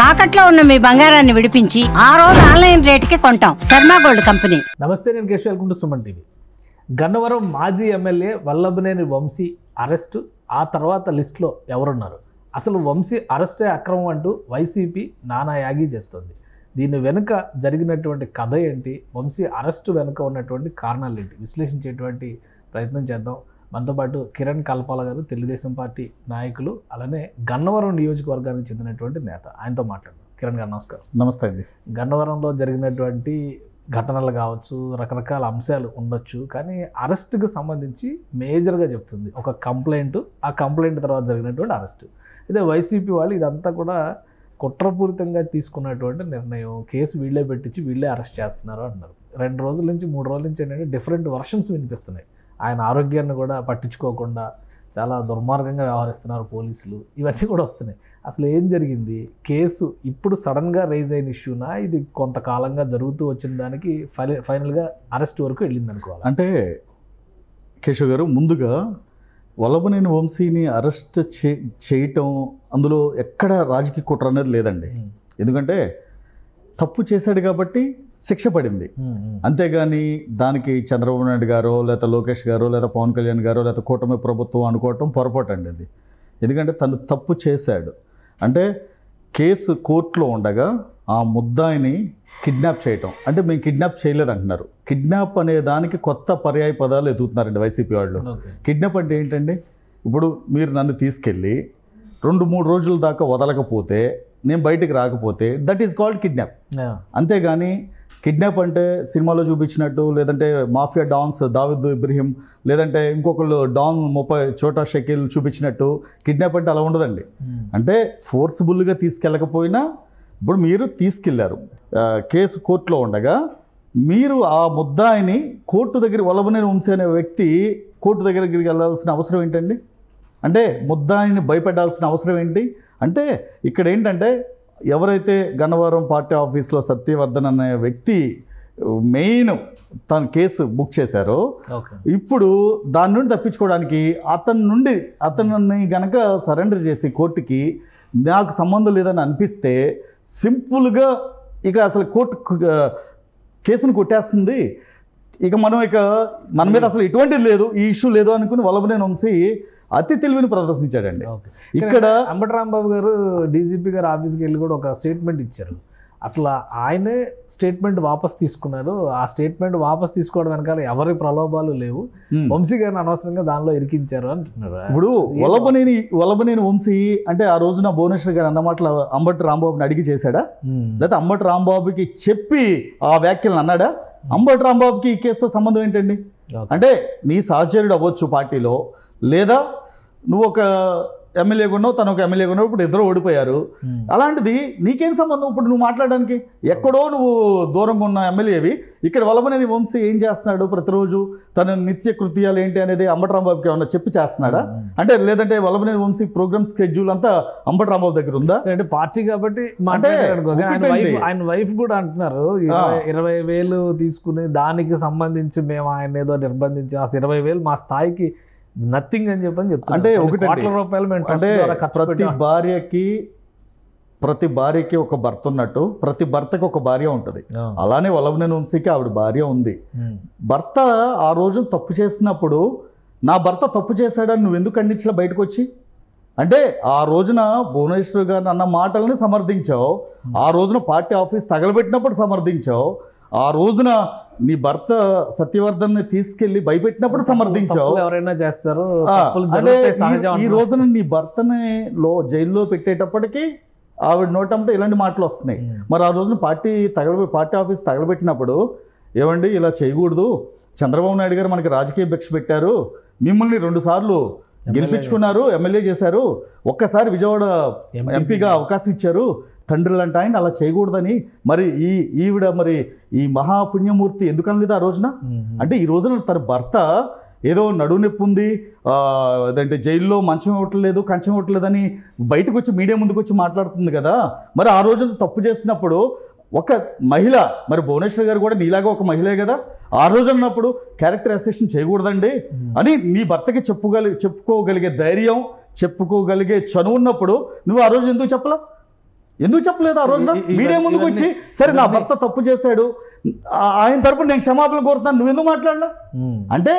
తాకట్లో ఉన్న మీ బంగారాన్ని విడిపించి ఆ రోజు ఆన్లైన్ రేటుకి కొంటాం. Sharma gold company. నమస్తే, నేను Keshav. Welcome to Suman TV. Gannavaram మాజీ ఎమ్మెల్యే వల్లభనేని వంశీ అరెస్టు, ఆ తర్వాత లిస్టులో ఎవరున్నారు? అసలు వంశీ అరెస్టే అక్రమం అంటూ వైసీపీ నానా యాగి చేస్తుంది. దీని వెనుక జరిగినటువంటి కథ ఏంటి, వంశీ అరెస్టు వెనుక ఉన్నటువంటి కారణాలు ఏంటి, విశ్లేషించేటువంటి ప్రయత్నం చేద్దాం. మనతో పాటు కిరణ్ కల్పాల గారు, తెలుగుదేశం పార్టీ నాయకులు, అలానే గన్నవరం నియోజకవర్గానికి చెందినటువంటి నేత. ఆయనతో మాట్లాడదాం. కిరణ్ గారు నమస్కారం. నమస్తే అండి. గన్నవరంలో జరిగినటువంటి ఘటనలు కావచ్చు, రకరకాల అంశాలు ఉండొచ్చు, కానీ అరెస్ట్కి సంబంధించి మేజర్గా చెప్తుంది ఒక కంప్లైంట్. ఆ కంప్లైంట్ తర్వాత జరిగినటువంటి అరెస్టు. అయితే వైసీపీ వాళ్ళు ఇదంతా కూడా కుట్రపూరితంగా తీసుకున్నటువంటి నిర్ణయం, కేసు వీళ్ళే పెట్టించి వీళ్ళే అరెస్ట్ చేస్తున్నారు అంటున్నారు. 2 రోజుల నుంచి 3 రోజుల నుంచి ఏంటంటే డిఫరెంట్ వర్షన్స్ వినిపిస్తున్నాయి. ఆయన ఆరోగ్యాన్ని కూడా పట్టించుకోకుండా చాలా దుర్మార్గంగా వ్యవహరిస్తున్నారు పోలీసులు, ఇవన్నీ కూడా వస్తున్నాయి. అసలు ఏం జరిగింది? కేసు ఇప్పుడు సడన్గా రైజ్ అయిన ఇష్యూనా, ఇది కొంతకాలంగా జరుగుతూ వచ్చిన దానికి ఫైనల్గా అరెస్ట్ వరకు వెళ్ళింది అనుకోవాలి? అంటే కేశవ్ గారు, ముందుగా వల్లభనేని వంశీని అరెస్ట్ చేయటం, అందులో ఎక్కడ రాజకీయ కుట్ర అనేది లేదండి. ఎందుకంటే తప్పు చేశాడు కాబట్టి శిక్ష పడింది. అంతేగాని దానికి చంద్రబాబు నాయుడు గారో, లేదా లోకేష్ గారో, లేదా పవన్ కళ్యాణ్ గారో, లేదా కూటమి ప్రభుత్వం అనుకోవటం పొరపాటు అండి అది. ఎందుకంటే తను తప్పు చేశాడు అంటే, కేసు కోర్టులో ఉండగా ఆ ముద్దాయిని కిడ్నాప్ చేయటం అంటే, మేము కిడ్నాప్ చేయలేదు అంటున్నారు. కిడ్నాప్ అనే దానికి కొత్త పర్యాయ పదాలు ఎదుగుతున్నారండి వైసీపీ వాళ్ళు. కిడ్నాప్ అంటే ఏంటండి? ఇప్పుడు మీరు నన్ను తీసుకెళ్ళి 2-3 రోజుల దాకా వదలకపోతే, నేను బయటికి రాకపోతే, దట్ ఈస్ కాల్డ్ కిడ్నాప్. అంతేగాని కిడ్నాప్ అంటే సినిమాలో చూపించినట్టు, లేదంటే మాఫియా డాన్స్ దావూద్ ఇబ్రహీం, లేదంటే ఇంకొకళ్ళు డాన్ 30 చోటా షకీల్ చూపించినట్టు కిడ్నాప్ అంటే అలా ఉండదండి. అంటే ఫోర్స్ఫుల్గా తీసుకెళ్ళకపోయినా, ఇప్పుడు మీరు తీసుకెళ్లారు, కేసు కోర్టులో ఉండగా మీరు ఆ ముద్దాయిని కోర్టు దగ్గర, వల్లభనేని వంశీ అనే వ్యక్తి కోర్టు దగ్గరికి వెళ్ళాల్సిన అవసరం ఏంటండి? అంటే ముద్దాయిని భయపెట్టాల్సిన అవసరం ఏంటి? అంటే ఇక్కడ ఏంటంటే, ఎవరైతే గన్నవరం పార్టీ ఆఫీస్లో సత్యవర్ధన్ అనే వ్యక్తి మెయిన్ తన కేసు బుక్ చేశారో, ఇప్పుడు దాని నుండి తప్పించుకోవడానికి అతన్ని గనక సరెండర్ చేసి కోర్టుకి నాకు సంబంధం లేదని అనిపిస్తే, సింపుల్గా ఇక అసలు కోర్టు కేసును కొట్టేస్తుంది. ఇక మన మీద అసలు ఎటువంటిది లేదు, ఈ ఇష్యూ లేదు అనుకుని వల్లభనేని వంశీ అతి తెలివిని ప్రదర్శించాడండి. ఇక్కడ అంబటి రాంబాబు గారు డీజీపీ గారు ఆఫీస్కి వెళ్ళి కూడా ఒక స్టేట్మెంట్ ఇచ్చారు. అసలు ఆయనే స్టేట్మెంట్ వాపస్ తీసుకున్నారు. ఆ స్టేట్మెంట్ వాపస్ తీసుకోవడం వెనకాల ఎవరి ప్రలోభాలు లేవు, వంశీ గారిని అనవసరంగా దానిలో ఇరికించారు అంటున్నారు. ఇప్పుడు వల్లభనేని వంశీ అంటే ఆ రోజున భువనేశ్వర్ గారు అన్న మాటలు అంబటి రాంబాబుని అడిగి చేశాడా, లేకపోతే అంబటి రాంబాబుకి చెప్పి ఆ వ్యాఖ్యలను అన్నాడా? అంబటి రాంబాబుకి ఈ కేసుతో సంబంధం ఏంటండి? అంటే నీ సహచరుడు అవ్వచ్చు పార్టీలో, లేదా నువ్వు ఒక ఎమ్మెల్యేగా ఉన్నావు, తను ఒక ఎమ్మెల్యేగా ఉన్నావు, ఇప్పుడు ఇద్దరు ఓడిపోయారు. అలాంటిది నీకేం సంబంధం? ఇప్పుడు నువ్వు మాట్లాడడానికి ఎక్కడో నువ్వు దూరంగా ఉన్న ఎమ్మెల్యేవి, ఇక్కడ వల్లభనేని వంశీ ఏం చేస్తున్నాడు ప్రతిరోజు, తన నిత్య కృత్యాలు ఏంటి అనేది అంబటి రాంబాబుకి ఏమన్నా చెప్పి చేస్తున్నాడా? అంటే లేదంటే వల్లభనేని వంశీ ప్రోగ్రామ్ స్కెడ్యూల్ అంతా అంబటి రాంబాబు దగ్గర ఉందా? అంటే పార్టీ కాబట్టి ఆయన వైఫ్ కూడా అంటున్నారు 20,000 తీసుకుని దానికి సంబంధించి మేము ఆయన ఏదో నిర్బంధించి, ఆ 20,000 మా స్థాయికి నథింగ్ అని చెప్తారు. అంటే అంటే ప్రతి భార్యకి ఒక భర్త ఉన్నట్టు, ప్రతి భర్తకి ఒక భార్య ఉంటుంది. అలానే వల్లభనేని వంశీకి ఆవిడ భార్య ఉంది. భర్త ఆ రోజు తప్పు చేసినప్పుడు, నా భర్త తప్పు చేశాడని నువ్వు ఎందుకు ఖండించలే బయటకు వచ్చి? అంటే ఆ రోజున భువనేశ్వర్ గారు అన్న మాటల్ని సమర్థించావు, ఆ రోజున పార్టీ ఆఫీస్ తగలబెట్టినప్పుడు సమర్థించావు, ఆ రోజున నీ భర్త సత్యవర్ధన్ని తీసుకెళ్లి భయపెట్టినప్పుడు సమర్థించావు. ఎవరైనా చేస్తారు. ఈ రోజున నీ భర్తని జైల్లో పెట్టేటప్పటికీ ఆవిడ నోటంటే ఇలాంటి మాటలు వస్తున్నాయి. మరి ఆ రోజున పార్టీ ఆఫీస్ తగలబెట్టినప్పుడు, ఏమండి ఇలా చేయకూడదు, చంద్రబాబు నాయుడు గారు మనకి రాజకీయ భిక్ష పెట్టారు, మిమ్మల్ని 2 సార్లు గెలిపించుకున్నారు, ఎమ్మెల్యే చేశారు, ఒక్కసారి విజయవాడ ఎంపీగా అవకాశం ఇచ్చారు, తండ్రి లాంటి ఆయన అలా చేయకూడదని మరి ఈవిడ మరి ఈ మహాపుణ్యమూర్తి ఎందుకనలేదు ఆ రోజున? అంటే ఈ రోజున తన భర్త ఏదో నడువు నొప్పి ఉంది, అదంటే జైల్లో మంచం ఇవ్వట్లేదు, కంచం ఇవ్వట్లేదని బయటకు వచ్చి మీడియా ముందుకు వచ్చి మాట్లాడుతుంది కదా. మరి ఆ రోజున తప్పు చేసినప్పుడు ఒక మహిళ, మరి భువనేశ్వర్ గారు కూడా నీలాగా ఒక మహిళే కదా, ఆ రోజు అన్నప్పుడు క్యారెక్టర్ అసెషన్ చేయకూడదండి అని నీ భర్తకి చెప్పుకోగలిగే ధైర్యం, చెప్పుకోగలిగే చనువు ఉన్నప్పుడు నువ్వు ఆ రోజు ఎందుకు చెప్పలా? ఎందుకు చెప్పలేదు ఆ రోజున? మీడియా ముందుకు వచ్చి సరే నా భర్త తప్పు చేశాడు, ఆయన తరపున నేను క్షమాపణ కోరుతాను, నువ్వు ఎందుకు మాట్లాడలా? అంటే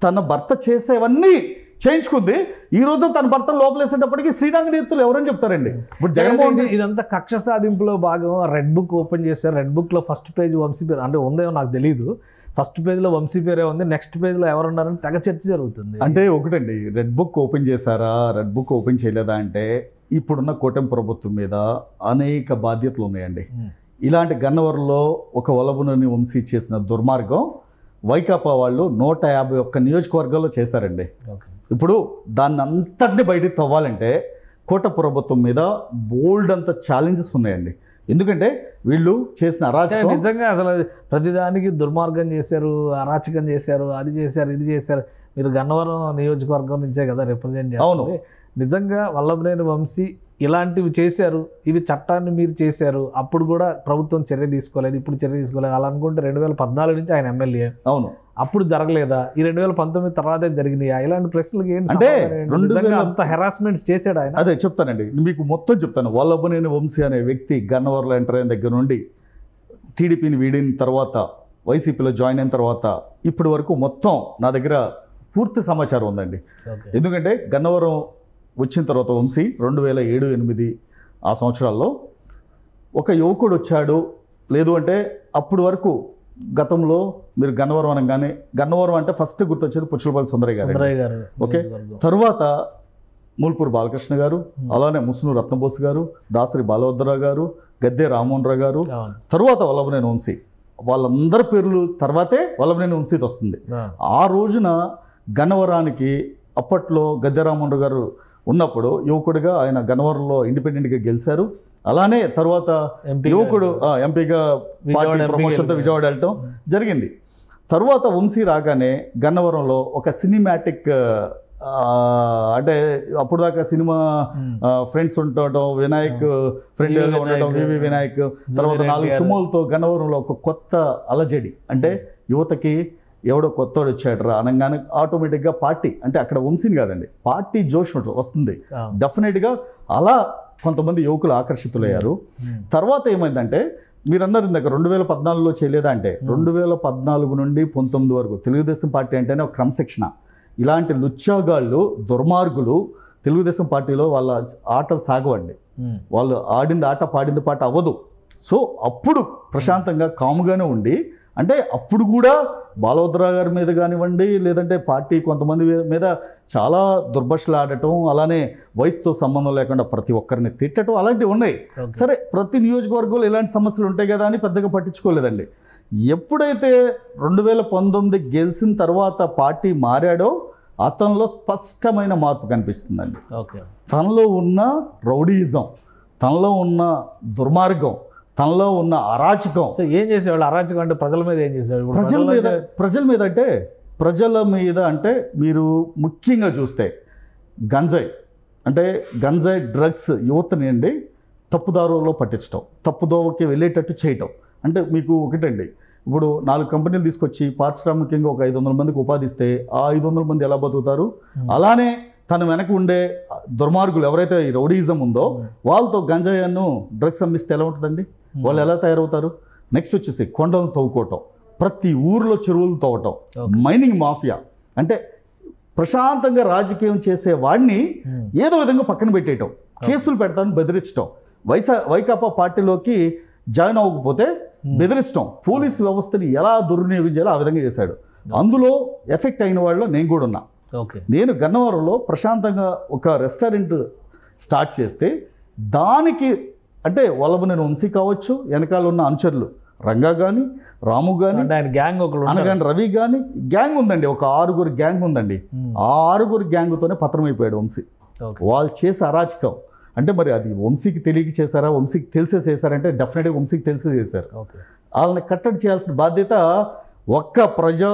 తన భర్త చేసేవన్నీ చేయించుకుంది. ఈ రోజు తన భర్త లోపలేసేటప్పటికి శ్రీరంగ నేతలు ఎవరని చెప్తారండి? ఇప్పుడు జగన్మోహన్ ఇదంతా కక్ష సాధింపులో భాగం. రెడ్ బుక్ ఓపెన్ చేశారు. రెడ్ బుక్లో ఫస్ట్ పేజ్ వంశీ పేరు అంటే ఉందేమో నాకు తెలియదు. ఫస్ట్ పేజ్లో వంశీ పేరే ఉంది, నెక్స్ట్ పేజ్లో ఎవరున్నారని తెగ చర్చ జరుగుతుంది. అంటే ఒకటండి, రెడ్ బుక్ ఓపెన్ చేశారా, రెడ్ బుక్ ఓపెన్ చేయలేదా అంటే ఇప్పుడున్న కూటమి ప్రభుత్వం మీద అనేక బాధ్యతలు ఉన్నాయండి. ఇలాంటి గన్నవరంలో ఒక వల్లభనేని వంశీ చేసిన దుర్మార్గం వైకాపా వాళ్ళు 151 నియోజకవర్గాల్లో చేశారండి. ఇప్పుడు దాన్ని అంతటిని బయటికి తవ్వాలంటే కూటమి ప్రభుత్వం మీద బోల్డ్ అంత ఛాలెంజెస్ ఉన్నాయండి. ఎందుకంటే వీళ్ళు చేసిన అరాచకం నిజంగా అసలు ప్రతిదానికి దుర్మార్గం చేశారు, అరాచకం చేశారు, అది చేశారు, ఇది చేశారు. మీరు గన్నవరం నియోజకవర్గం నుంచే కదా రిప్రజెంట్ చేస్తారు. నిజంగా వల్లభనేని వంశీ ఇలాంటివి చేశారు, ఇవి చట్టాన్ని మీరు చేశారు, అప్పుడు కూడా ప్రభుత్వం చర్య తీసుకోలేదు, ఇప్పుడు చర్య తీసుకోలేదు. అలా అనుకుంటే 2014 నుంచి ఆయన ఎమ్మెల్యే, అవును, అప్పుడు జరగలేదా? ఈ 2019 తర్వాతే జరిగినాయా? ఇలాంటి ప్రశ్నలకు ఏంటి అంటే అంత హెరాస్మెంట్స్ చేశాడు ఆయన? అదే చెప్తానండి, మీకు మొత్తం చెప్తాను. వల్లభనేని వంశీ అనే వ్యక్తి గన్నవరంలో ఎంటర్ అయిన దగ్గర నుండి టీడీపీని వీడిన తర్వాత, వైసీపీలో జాయిన్ అయిన తర్వాత ఇప్పటి వరకు మొత్తం నా దగ్గర పూర్తి సమాచారం ఉందండి. ఎందుకంటే గన్నవరం వచ్చిన తర్వాత వంశీ 2007-8 ఆ సంవత్సరాల్లో ఒక యువకుడు వచ్చాడు. లేదు అంటే అప్పటి వరకు గతంలో మీరు గన్నవరం అనగానే, గన్నవరం అంటే ఫస్ట్ గుర్తొచ్చేది పుచ్చలపల్లి సుందరయ్య గారు. ఓకే, తరువాత మూల్పూర్ బాలకృష్ణ గారు, అలానే ముసునూరు రత్నబోస్ గారు, దాసరి బాలభద్రరావు గారు, గద్దె రామ్మోహన్ రావు గారు, తరువాత వల్లభనేని వంశీ. వాళ్ళందరి పేర్లు తర్వాతే వల్లభనేని వంశీ వస్తుంది. ఆ రోజున గన్నవరానికి అప్పట్లో గద్దె రామ్మోహన్ రావు గారు ఉన్నప్పుడు యువకుడిగా ఆయన గన్నవరంలో ఇండిపెండెంట్గా గెలిచారు. అలానే తర్వాత యువకుడు ఎంపీగా ప్రమోషన్తో విజయవాడ వెళ్ళటం జరిగింది. తర్వాత వంశీ రాగానే గన్నవరంలో ఒక సినిమాటిక్ అంటే అప్పుడు దాకా సినిమా ఫ్రెండ్స్ ఉండటం, వినాయక్ ఫ్రెండ్గా ఉండటం, వివి వినాయక్, తర్వాత 4 సుమోలతో గన్నవరంలో ఒక కొత్త అలజడి. అంటే యువతకి ఎవడో కొత్తోడు వచ్చాడరా అనగానే ఆటోమేటిక్గా పార్టీ, అంటే అక్కడ వంశీని కాదండి, పార్టీ జోష్ వస్తుంది డెఫినెట్గా. అలా కొంతమంది యువకులు ఆకర్షితులయ్యారు. తర్వాత ఏమైందంటే మీరు అన్నారు ఇందాక 2014లో చేయలేదా అంటే, 2014 నుండి 19 వరకు తెలుగుదేశం పార్టీ అంటేనే ఒక క్రమశిక్షణ. ఇలాంటి లుచ్చాగాళ్ళు, దుర్మార్గులు తెలుగుదేశం పార్టీలో వాళ్ళ ఆటలు సాగవండి. వాళ్ళు ఆడింది ఆట, పాడింది పాట అవ్వదు. సో అప్పుడు ప్రశాంతంగా కాముగానే ఉండి, అంటే అప్పుడు కూడా బాలభద్రరావు గారి మీద కానివ్వండి, లేదంటే పార్టీ కొంతమంది మీద చాలా దుర్భాషలు ఆడటం, అలానే వయసుతో సంబంధం లేకుండా ప్రతి ఒక్కరిని తిట్టడం, అలాంటివి ఉన్నాయి. సరే, ప్రతి నియోజకవర్గంలో ఇలాంటి సమస్యలు ఉంటాయి కదా అని పెద్దగా పట్టించుకోలేదండి. ఎప్పుడైతే 2019 గెలిచిన తర్వాత పార్టీ మారాడో అతనిలో స్పష్టమైన మార్పు కనిపిస్తుందండి. తనలో ఉన్న రౌడీయిజం, తనలో ఉన్న దుర్మార్గం, తనలో ఉన్న అరాచకం. ఏం చేసేవాళ్ళు? అరాచకం అంటే ప్రజల మీద ఏం చేసేవాళ్ళు? ప్రజల మీద అంటే మీరు ముఖ్యంగా చూస్తే గంజాయి, అంటే గంజాయి డ్రగ్స్ యువతని అండి తప్పుదారులో పట్టించడం, తప్పుదోవకి వెళ్ళేటట్టు చేయటం. అంటే మీకు ఒకటండి, ఇప్పుడు 4 కంపెనీలు తీసుకొచ్చి పారిశ్రామికంగా ఒక 500 మందికి ఉపాధి ఇస్తే ఆ 500 మంది ఎలా బతుకుతారు? అలానే తన వెనక ఉండే దుర్మార్గులు ఎవరైతే ఈ రౌడీయిజం ఉందో వాళ్ళతో గంజాయిను డ్రగ్స్ అమ్మిస్తే ఎలా ఉంటుందండి? వాళ్ళు ఎలా తయారవుతారు? నెక్స్ట్ వచ్చేసి కొండలను తవ్వుకోవటం, ప్రతి ఊర్లో చెరువులు తవ్వటం, మైనింగ్ మాఫియా. అంటే ప్రశాంతంగా రాజకీయం చేసే వాడిని ఏదో విధంగా పక్కన పెట్టేయటం, కేసులు పెడతాను బెదిరించడం, వైకాపా పార్టీలోకి జాయిన్ అవ్వకపోతే బెదిరించడం, పోలీసు వ్యవస్థని ఎలా దుర్వినియోగం చేయాలో ఆ విధంగా చేశాడు. అందులో ఎఫెక్ట్ అయిన వాళ్ళు నేను కూడా ఉన్నా. నేను గన్నవరంలో ప్రశాంతంగా ఒక రెస్టారెంట్ స్టార్ట్ చేస్తే దానికి అంటే వల్లభనేని వంశీ కావచ్చు, వెనకాల ఉన్న అనుచరులు రంగా కానీ, రాము కానీ, గ్యాంగ్ అనగాని రవి కానీ గ్యాంగ్ ఉందండి, ఒక 6 గ్యాంగ్ ఉందండి. ఆ 6 గ్యాంగ్తోనే పతనమైపోయాడు వంశీ. వాళ్ళు చేసే అరాచకం అంటే మరి అది వంశీకి తెలియక చేశారా, వంశీకి తెలిసే చేశారంటే డెఫినెట్గా వంశీకి తెలిసే చేశారు. వాళ్ళని కట్టడి చేయాల్సిన బాధ్యత ఒక్క ప్రజా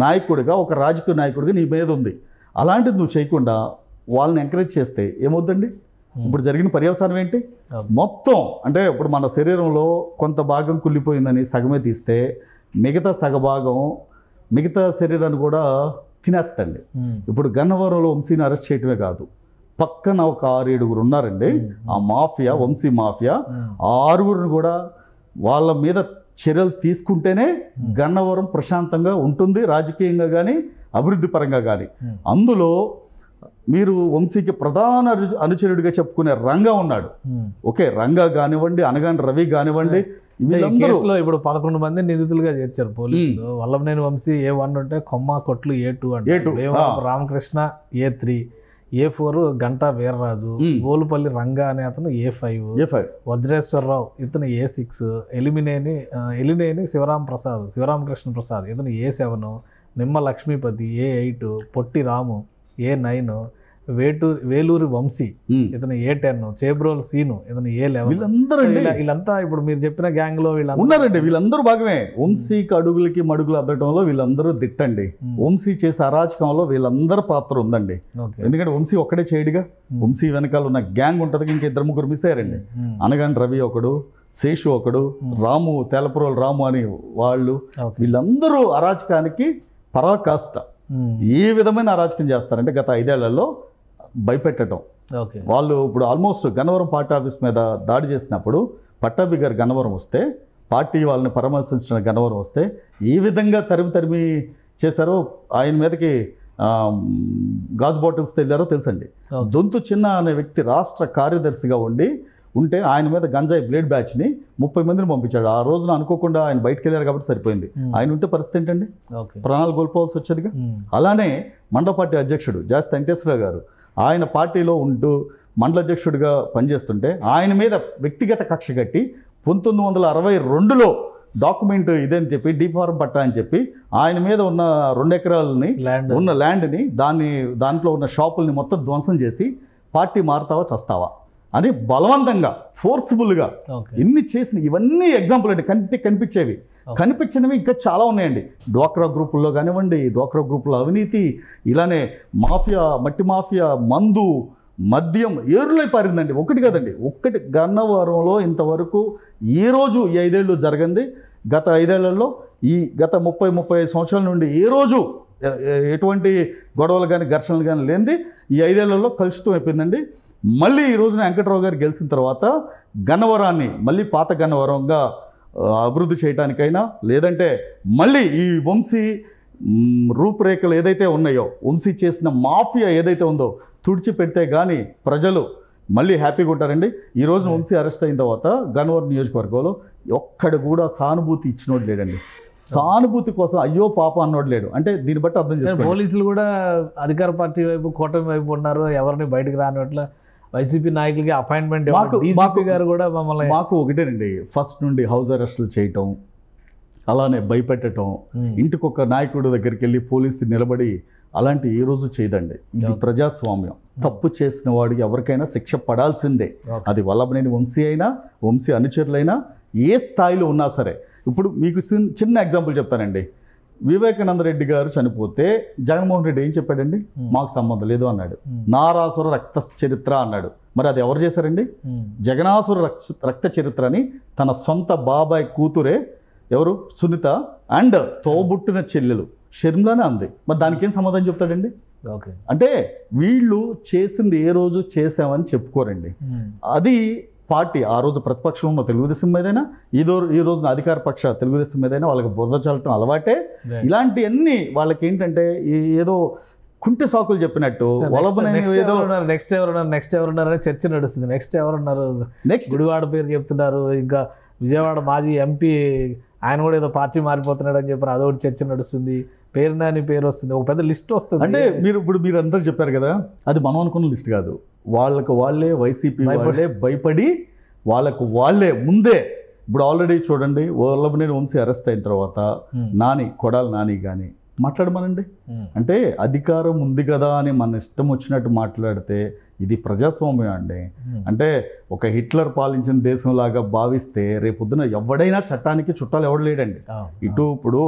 నాయకుడిగా, ఒక రాజకీయ నాయకుడిగా నీ మీద ఉంది. అలాంటిది నువ్వు చేయకుండా వాళ్ళని ఎంకరేజ్ చేస్తే ఏమవుతుందండి? ఇప్పుడు జరిగిన పర్యవసానం ఏంటి? మొత్తం అంటే ఇప్పుడు మన శరీరంలో కొంత భాగం కుళ్ళిపోయిందని సగమే తీస్తే మిగతా సగభాగం మిగతా శరీరాన్ని కూడా తినేస్తండి. ఇప్పుడు గన్నవరంలో వంశీని అరెస్ట్ చేయటమే కాదు, పక్కన ఒక 6-7 ఉన్నారండి. ఆ మాఫియా, వంశీ మాఫియా, 6 కూడా వాళ్ళ మీద చర్యలు తీసుకుంటేనే గన్నవరం ప్రశాంతంగా ఉంటుంది, రాజకీయంగా కానీ అభివృద్ధి పరంగా కానీ. అందులో మీరు వంశీకి ప్రధాన అనుచరుడిగా చెప్పుకునే రంగా ఉన్నాడు. ఓకే, రంగా కానివ్వండి, అనగాని రవి కానివ్వండి, కేసులో ఇప్పుడు 11 మంది నిందితులుగా చేర్చారు పోలీసులు. వల్లభనేని వంశీ A1 ఉంటే కొమ్మ కొట్లు A2 అంటే, రామకృష్ణ A3, A4 గంటా వీర్రాజు, గోలుపల్లి రంగా అనే అతను A5, వజ్రేశ్వరరావు ఇతను A6, ఎలినేని శివరామకృష్ణ ప్రసాద్ ఇతను A7, నిమ్మ లక్ష్మీపతి A8, పొట్టి రాము A9, వేలూరి వంశీ ఇతను A10, చేబ్రోల్ సీను ఇతను A11. వీళ్ళంతా ఇప్పుడు మీరు చెప్పిన గ్యాంగ్ లో ఉన్నారండి. వీళ్ళందరూ భాగమే. వంశీకి అడుగులకి మడుగులు అద్దటంలో వీళ్ళందరూ దిట్టండి. వంశీ చేసే అరాచకంలో వీళ్ళందరూ పాత్ర ఉందండి. ఎందుకంటే వంశీ ఒక్కడే చేయడుగా, వంశీ వెనకాల ఉన్న గ్యాంగ్ ఉంటుంది. ఇంకా 2-3 మిస్ అయ్యారండి. అనగాని రవి ఒకడు, శేషు ఒకడు, రాము తేలపురోలు రాము అని వాళ్ళు, వీళ్ళందరూ అరాచకానికి పరాకాష్ట. ఏ విధమైన అరాచకం చేస్తారంటే గత 5 ఏళ్లలో భయపెట్టడం. వాళ్ళు ఇప్పుడు ఆల్మోస్ట్ గన్నవరం పార్టీ ఆఫీస్ మీద దాడి చేసినప్పుడు పట్టాభి గారు గన్నవరం వస్తే, పార్టీ వాళ్ళని పరామర్శించిన గన్నవరం వస్తే ఏ విధంగా తరిమి చేశారో, ఆయన మీదకి గాజు బాటిల్స్ తెల్లారో తెలుసండి. దొంతు చిన్న అనే వ్యక్తి రాష్ట్ర కార్యదర్శిగా ఉంటే ఆయన మీద గంజాయి బ్లేడ్ బ్యాచ్ని 30 మందిని పంపించాడు. ఆ రోజున అనుకోకుండా ఆయన బయటకు వెళ్ళారు కాబట్టి సరిపోయింది. ఆయన ఉంటే పరిస్థితి ఏంటండి, ప్రాణాలు కోల్పోవాల్సి వచ్చేదిగా. అలానే మండల పార్టీ అధ్యక్షుడు జాస్తి వెంకటేశ్వరరావు గారు ఆయన పార్టీలో ఉంటూ మండల అధ్యక్షుడిగా పనిచేస్తుంటే ఆయన మీద వ్యక్తిగత కక్ష కట్టి 1962లో డాక్యుమెంట్ ఇదని చెప్పి డీఫార్మ్ పట్టా అని చెప్పి ఆయన మీద ఉన్న 2 ఎకరాలని ఉన్న ల్యాండ్ని దాంట్లో ఉన్న షాపుల్ని మొత్తం ధ్వంసం చేసి పార్టీ మారుతావా చస్తావా అని బలవంతంగా ఫోర్స్ఫుల్గా ఇన్ని చేసిన ఇవన్నీ ఎగ్జాంపుల్ అండి. కంటికి కనిపించేవి, కనిపించినవి ఇంకా చాలా ఉన్నాయండి. డ్వాక్రా గ్రూపుల్లో కానివ్వండి, డ్వాక్రా గ్రూపుల అవినీతి, ఇలానే మాఫియా, మట్టి మాఫియా, మందు, మద్యం ఏరులై పారిందండి. ఒకటి కదండి, ఒక్కటి గన్నవరంలో ఇంతవరకు ఏ రోజు ఈ 5 ఏళ్ళు జరగంది. గత 5 ఏళ్లలో ఈ గత 30-35 సంవత్సరాల నుండి ఏ రోజు ఎటువంటి గొడవలు కానీ ఘర్షణలు కానీ లేనిది ఈ 5 ఏళ్లలో కలుషితం అయిపోయిందండి. మళ్ళీ ఈ రోజున వెంకట్రావు గారు గెలిచిన తర్వాత గన్నవరాన్ని మళ్ళీ పాత గన్నవరంగా అభివృద్ధి చేయడానికైనా, లేదంటే మళ్ళీ ఈ వంశీ రూపురేఖలు ఏదైతే ఉన్నాయో, వంశీ చేసిన మాఫియా ఏదైతే ఉందో తుడిచిపెడితే కానీ ప్రజలు మళ్ళీ హ్యాపీగా ఉంటారండి. ఈ రోజున వంశీ అరెస్ట్ అయిన తర్వాత గన్నవరం నియోజకవర్గంలో ఒక్కడు కూడా సానుభూతి ఇచ్చినోడు లేడండి. సానుభూతి కోసం అయ్యో పాప అన్నోడు లేడు. అంటే దీన్ని బట్టి అర్థం చేసుకోండి, పోలీసులు కూడా అధికార పార్టీ వైపు, కూటమి వైపు ఉన్నారు. ఎవరిని బయటకు రానివట్ల వైసీపీ నాయకులకి అపాయింట్మెంట్ గారు కూడా మమ్మల్ని మాకు ఒకటేనండి, ఫస్ట్ నుండి హౌస్ అరెస్టులు చేయటం, అలానే భయపెట్టడం, ఇంటికొక నాయకుడి దగ్గరికి వెళ్ళి పోలీసు నిలబడి అలాంటి ఏ రోజు చేయదండి. ఇది ప్రజాస్వామ్యం. తప్పు చేసిన వాడికి ఎవరికైనా శిక్ష పడాల్సిందే. అది వల్లభనేని వంశీ అయినా, వంశీ అనుచరులైనా, ఏ స్థాయిలో ఉన్నా సరే. ఇప్పుడు మీకు చిన్న ఎగ్జాంపుల్ చెప్తానండి. వివేకానంద రెడ్డి గారు చనిపోతే జగన్మోహన్ రెడ్డి ఏం చెప్పాడండి, మాకు సంబంధం లేదు అన్నాడు. నారాసుర రక్త చరిత్ర అన్నాడు. మరి అది ఎవరు చేశారండి? జగనాసుర రక్త చరిత్ర అని తన సొంత బాబాయ్ కూతురే ఎవరు, సునీత అండ్ తోబుట్టిన చెల్లెలు షర్మిలానే అంది. మరి దానికి ఏం సమాధానం చెప్తాడండి? అంటే వీళ్ళు చేసింది ఏ రోజు చేసామని చెప్పుకోరండి. అది పార్టీ ఆ రోజు ప్రతిపక్షంలో ఉన్న తెలుగుదేశం మీదైనా, ఈ రోజున అధికార పక్ష తెలుగుదేశం మీదైనా వాళ్ళకి బురద చల్లటం అలవాటే. ఇలాంటివన్నీ వాళ్ళకి ఏంటంటే ఏదో కుంటి సాకులు చెప్పినట్టు నెక్స్ట్ ఎవరున్నారు చర్చ నడుస్తుంది. నెక్స్ట్ ఎవరున్నారు, గుడివాడ పేరు చెప్తున్నారు. ఇంకా విజయవాడ మాజీ ఎంపీ ఆయన కూడా ఏదో పార్టీ మారిపోతున్నాడు అని చెప్పి అదొకటి చర్చ నడుస్తుంది. పేరు నాని పేరు వస్తుంది, ఒక పెద్ద లిస్ట్ వస్తుంది. అంటే మీరు అందరూ చెప్పారు కదా, అది మనం అనుకున్న లిస్ట్ కాదు. వాళ్ళకు వాళ్ళే వైసీపీ వాళ్ళే భయపడి వాళ్ళకు వాళ్ళే ముందే ఇప్పుడు ఆల్రెడీ చూడండి, వల్లభనేని వంశీ అరెస్ట్ అయిన తర్వాత కొడాలి నాని కానీ మాట్లాడమనండి. అంటే అధికారం ఉంది కదా అని మన ఇష్టం వచ్చినట్టు మాట్లాడితే ఇది ప్రజాస్వామ్యం అండి. అంటే ఒక హిట్లర్ పాలించిన దేశంలాగా భావిస్తే రేపొద్దున ఎవడైనా చట్టానికి చుట్టాలు ఎవడు లేడండి. ఇప్పుడు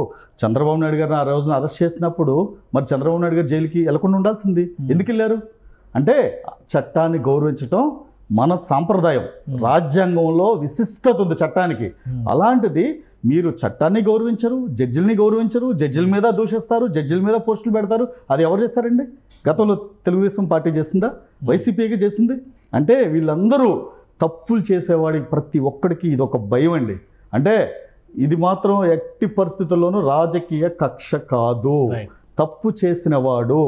చంద్రబాబు నాయుడు గారిని ఆ రోజున అరెస్ట్ చేసినప్పుడు మరి చంద్రబాబు నాయుడు గారు జైలుకి వెళ్లకుండా ఉండాల్సింది, ఎందుకు వెళ్ళారు? అంటే చట్టాన్ని గౌరవించటం మన సాంప్రదాయం. రాజ్యాంగంలో విశిష్టత ఉంది చట్టానికి. అలాంటిది మీరు చట్టాన్ని గౌరవించరు, జడ్జిల్ని గౌరవించరు, జడ్జిల మీద దూషిస్తారు, జడ్జిల మీద పోస్టులు పెడతారు. అది ఎవరు చేస్తారండి? గతంలో తెలుగుదేశం పార్టీ చేసిందా? వైసీపీకి చేసింది. అంటే వీళ్ళందరూ తప్పులు చేసేవాడికి ప్రతి ఒక్కడికి ఇది ఒక భయం అండి. అంటే ఇది మాత్రం ఎట్టి పరిస్థితుల్లోనూ రాజకీయ కక్ష కాదు. తప్పు చేసిన వాడు,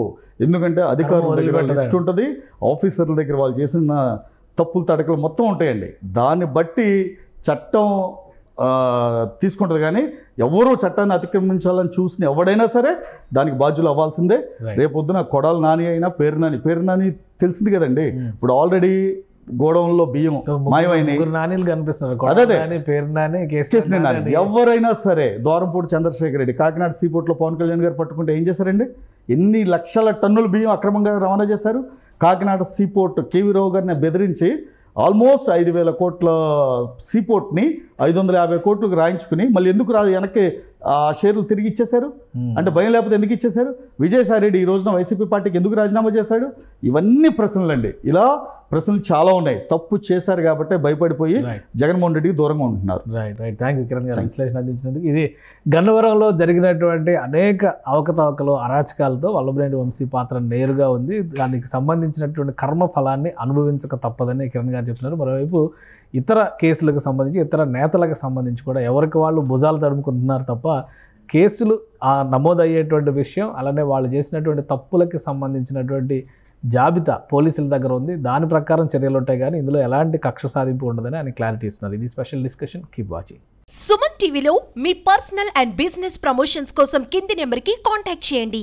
ఎందుకంటే అధికారుల దగ్గర లిస్ట్ ఉంటుంది, ఆఫీసర్ల దగ్గర వాళ్ళు చేసిన తప్పులు తడకలు మొత్తం ఉంటాయండి. దాన్ని బట్టి చట్టం తీసుకుంటుంది. కానీ ఎవరూ చట్టాన్ని అతిక్రమించాలని చూసిన ఎవడైనా సరే దానికి బాధ్యులు అవ్వాల్సిందే. రేపొద్దున కొడాలి నాని అయినా పేరు నాని తెలిసింది కదండి. ఇప్పుడు ఆల్రెడీ గోడౌన్లో బియ్యం మాయమైనాయి, ఎవరైనా సరే, ద్వారంపూడి చంద్రశేఖర్ రెడ్డి, కాకినాడ సీపోర్ట్లో పవన్ కళ్యాణ్ గారు పట్టుకుంటే ఏం చేశారండి? ఎన్ని లక్షల టన్నుల బియ్యం అక్రమంగా రవాణా చేశారు. కాకినాడ సీపోర్ట్ కేవీ రావు గారిని బెదిరించి ఆల్మోస్ట్ 5,000 కోట్ల సీపోర్ట్ని 550 కోట్లకు రాయించుకుని మళ్ళీ ఎందుకు వెనక్కి ఆ షేర్లు తిరిగి ఇచ్చేశారు? అంటే భయం లేకపోతే ఎందుకు ఇచ్చేశారు? విజయసాయి రెడ్డి ఈ రోజున వైసీపీ పార్టీకి ఎందుకు రాజీనామా చేశాడు? ఇవన్నీ ప్రశ్నలండి. ఇలా ప్రశ్నలు చాలా ఉన్నాయి. తప్పు చేశారు కాబట్టి భయపడిపోయి జగన్మోహన్ రెడ్డికి దూరంగా ఉంటున్నారు. రైట్. థ్యాంక్ యూ కిరణ్ గారు విశ్లేషణ అందించినందుకు. ఇది గన్నవరంలో జరిగినటువంటి అనేక అవకతవకలు, అరాచకాలతో వల్లభనేని వంశీ పాత్ర నేరుగా ఉంది. దానికి సంబంధించినటువంటి కర్మ ఫలాన్ని అనుభవించక తప్పదని కిరణ్ గారు చెప్తున్నారు. మరోవైపు ఇతర కేసులకు సంబంధించి, ఇతర నేతలకు సంబంధించి కూడా ఎవరికి వాళ్ళు భుజాలు తడుముకుంటున్నారు తప్ప కేసులు నమోదయ్యేటువంటి విషయం, అలానే వాళ్ళు చేసినటువంటి తప్పులకి సంబంధించినటువంటి జాబితా పోలీసుల దగ్గర ఉంది. దాని ప్రకారం చర్యలు ఉంటాయి, కానీ ఇందులో ఎలాంటి కక్ష సాధింపు ఉండదని ఆయన క్లారిటీ ఇస్తున్నారు. ఇది special discussion. Keep watching. Suman టీవీలో మీ పర్సనల్ అండ్ బిజినెస్ ప్రమోషన్స్ కోసం కింది నెంబర్కి కాంటాక్ట్ చేయండి.